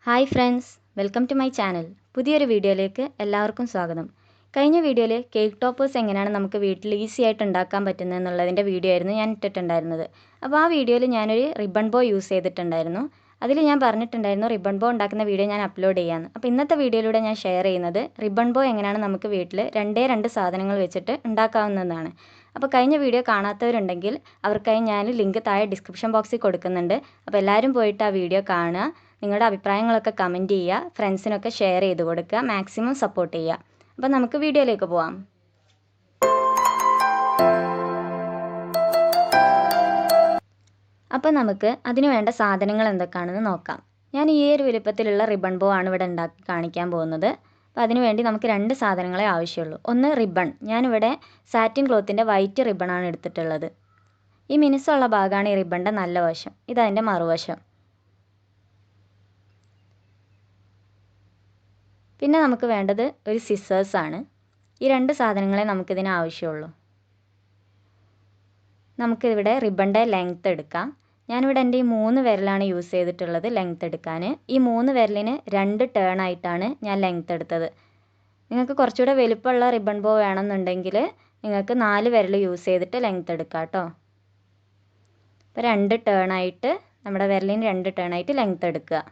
Hi friends, welcome to my channel. പുതിയൊരു വീഡിയോയിലേക്ക് എല്ലാവർക്കും സ്വാഗതം. കഴിഞ്ഞ വീഡിയോയിൽ കേക്ക് ടോപ്പേഴ്സ് എങ്ങനെയാണ് നമുക്ക് വീട്ടിൽ ഈസി ആയിട്ട് ഉണ്ടാക്കാൻ പറ്റുന്നത് എന്നുള്ളതിൻ്റെ വീഡിയോ ആയിരുന്നു ഞാൻ ഇട്ടിട്ടുണ്ടായിരുന്നത്. അപ്പോൾ ആ വീഡിയോയിൽ ഞാനൊരു റിബൺ ബോ യൂസ് ചെയ്തിട്ടുണ്ടായിരുന്നു. അതിൽ ഞാൻ പറഞ്ഞിട്ടുണ്ടായിരുന്നു റിബൺ ബോ ഉണ്ടാക്കുന്ന വീഡിയോ ഞാൻ അപ്ലോഡ് ചെയ്യാമെന്ന്. അപ്പോൾ ഇന്നത്തെ വീഡിയോയിലൂടെ ഞാൻ ഷെയർ ചെയ്യുന്നത് റിബൺ ബോ എങ്ങനെയാണ് നമുക്ക് വീട്ടിൽ രണ്ട് സാധനങ്ങൾ വെച്ചിട്ട് ഉണ്ടാക്കാവുന്നതാണ്. അപ്പോൾ കഴിഞ്ഞ വീഡിയോ കാണാത്തവരുണ്ടെങ്കിൽ അവർക്കായി ഞാൻ ലിങ്ക് താഴെ ഡിസ്ക്രിപ്ഷൻ ബോക്സിൽ കൊടുക്കുന്നുണ്ട്. അപ്പോൾ എല്ലാവരും പോയിട്ട് ആ വീഡിയോ കാണുക. നിങ്ങളുടെ അഭിപ്രായങ്ങളൊക്കെ കമൻറ്റ് ചെയ്യുക, ഫ്രണ്ട്സിനൊക്കെ ഷെയർ ചെയ്ത് കൊടുക്കുക, മാക്സിമം സപ്പോർട്ട് ചെയ്യുക. അപ്പോൾ നമുക്ക് വീഡിയോയിലേക്ക് പോവാം. അപ്പോൾ നമുക്ക് അതിന് വേണ്ട സാധനങ്ങൾ എന്തൊക്കെയാണെന്ന് നോക്കാം. ഞാൻ ഈ ഒരു വലുപ്പത്തിലുള്ള റിബൺ ബോ ആണ് ഇവിടെ ഉണ്ടാക്കി കാണിക്കാൻ പോകുന്നത്. അപ്പോൾ അതിനുവേണ്ടി നമുക്ക് രണ്ട് സാധനങ്ങളെ ആവശ്യമുള്ളൂ. ഒന്ന് റിബൺ. ഞാനിവിടെ സാറ്റിൻ ക്ലോത്തിൻ്റെ വൈറ്റ് റിബണാണ് എടുത്തിട്ടുള്ളത്. ഈ മിനുസമുള്ള ഭാഗമാണ് ഈ റിബണിൻ്റെ നല്ല വശം, ഇതതിൻ്റെ മറുവശം. പിന്നെ നമുക്ക് വേണ്ടത് ഒരു സിസേഴ്സാണ്. ഈ രണ്ട് സാധനങ്ങളെ നമുക്കിതിന് ആവശ്യമുള്ളൂ. നമുക്കിവിടെ റിബണിൻ്റെ ലെങ്ത്ത് എടുക്കാം. ഞാനിവിടെ എൻ്റെ ഈ 3 വിരലാണ് യൂസ് ചെയ്തിട്ടുള്ളത് ലെങ്ത്ത് എടുക്കാൻ. ഈ 3 വിരലിന് 2 ടേൺ ആയിട്ടാണ് ഞാൻ ലെങ്ത്ത് എടുത്തത്. നിങ്ങൾക്ക് കുറച്ചുകൂടെ വലുപ്പമുള്ള റിബൺ ബോ വേണമെന്നുണ്ടെങ്കിൽ നിങ്ങൾക്ക് 4 വിരൽ യൂസ് ചെയ്തിട്ട് ലെങ്ത്ത് എടുക്കാം കേട്ടോ. അപ്പോൾ 2 ടേൺ ആയിട്ട് നമ്മുടെ വിരലിന് 2 ടേൺ ആയിട്ട് ലെങ്ത്ത് എടുക്കുക.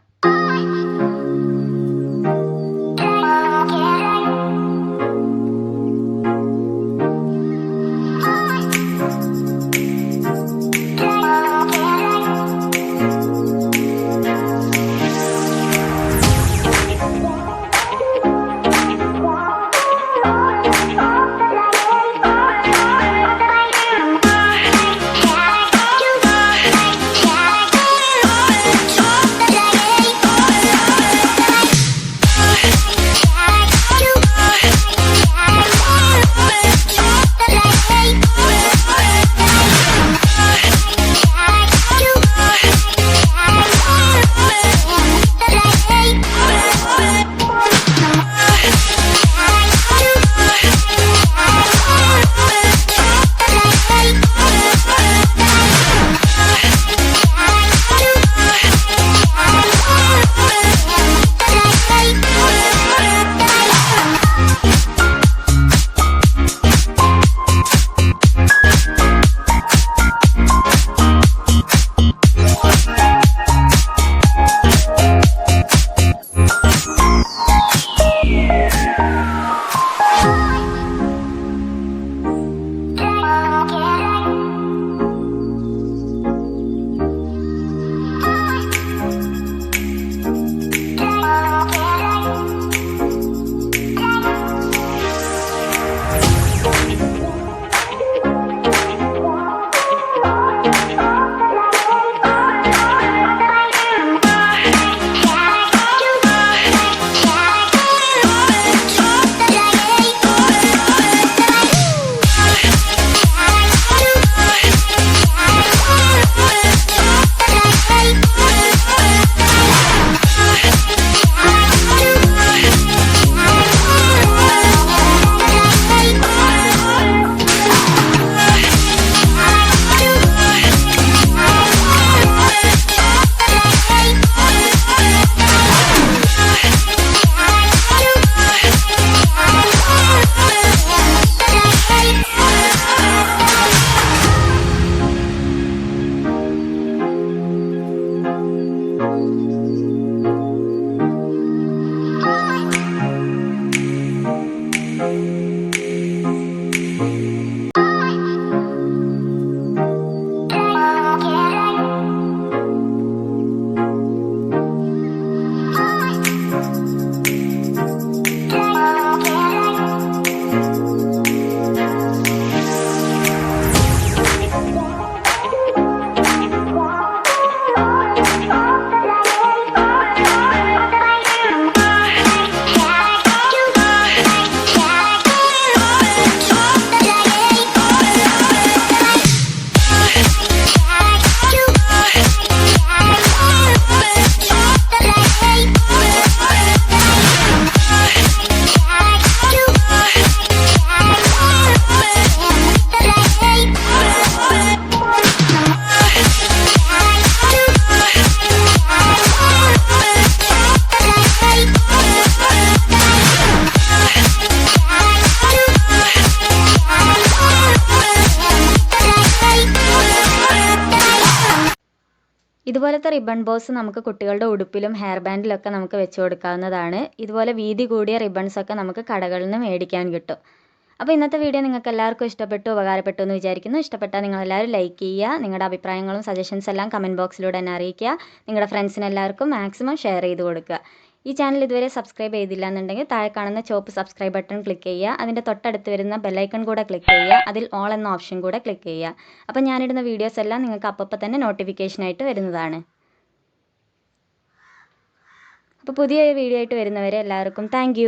ഇതുപോലത്തെ റിബൺ ബോസ് നമുക്ക് കുട്ടികളുടെ ഉടുപ്പിലും ഹെയർ ബാൻഡിലൊക്കെ നമുക്ക് വെച്ച് കൊടുക്കാവുന്നതാണ്. ഇതുപോലെ വീതി കൂടിയ റിബൺസൊക്കെ നമുക്ക് കടകളിൽ നിന്ന് മേടിക്കാൻ കിട്ടും. അപ്പോൾ ഇന്നത്തെ വീഡിയോ നിങ്ങൾക്ക് എല്ലാവർക്കും ഇഷ്ടപ്പെട്ടു, ഉപകാരപ്പെട്ടു എന്ന് വിചാരിക്കുന്നു. ഇഷ്ടപ്പെട്ടാൽ നിങ്ങളെല്ലാവരും ലൈക്ക് ചെയ്യുക. നിങ്ങളുടെ അഭിപ്രായങ്ങളും സജഷൻസ് എല്ലാം കമൻറ്റ് ബോക്സിലൂടെ എന്നെ അറിയിക്കുക. നിങ്ങളുടെ ഫ്രണ്ട്സിന് എല്ലാവർക്കും മാക്സിമം ഷെയർ ചെയ്ത് കൊടുക്കുക. ഈ ചാനൽ ഇതുവരെ സബ്സ്ക്രൈബ് ചെയ്തില്ല എന്നുണ്ടെങ്കിൽ താഴെ കാണുന്ന ചുവപ്പ് സബ്സ്ക്രൈബ് ബട്ടൺ ക്ലിക്ക് ചെയ്യുക. അതിൻ്റെ തൊട്ടടുത്ത് വരുന്ന ബെല്ലൈക്കൺ കൂടെ ക്ലിക്ക് ചെയ്യുക. അതിൽ ഓൾ എന്ന ഓപ്ഷൻ കൂടെ ക്ലിക്ക് ചെയ്യുക. അപ്പോൾ ഞാനിടുന്ന വീഡിയോസ് എല്ലാം നിങ്ങൾക്ക് അപ്പോൾ തന്നെ നോട്ടിഫിക്കേഷനായിട്ട് വരുന്നതാണ്. അപ്പോൾ പുതിയ വീഡിയോ ആയിട്ട് വരുന്നവരെ എല്ലാവർക്കും താങ്ക്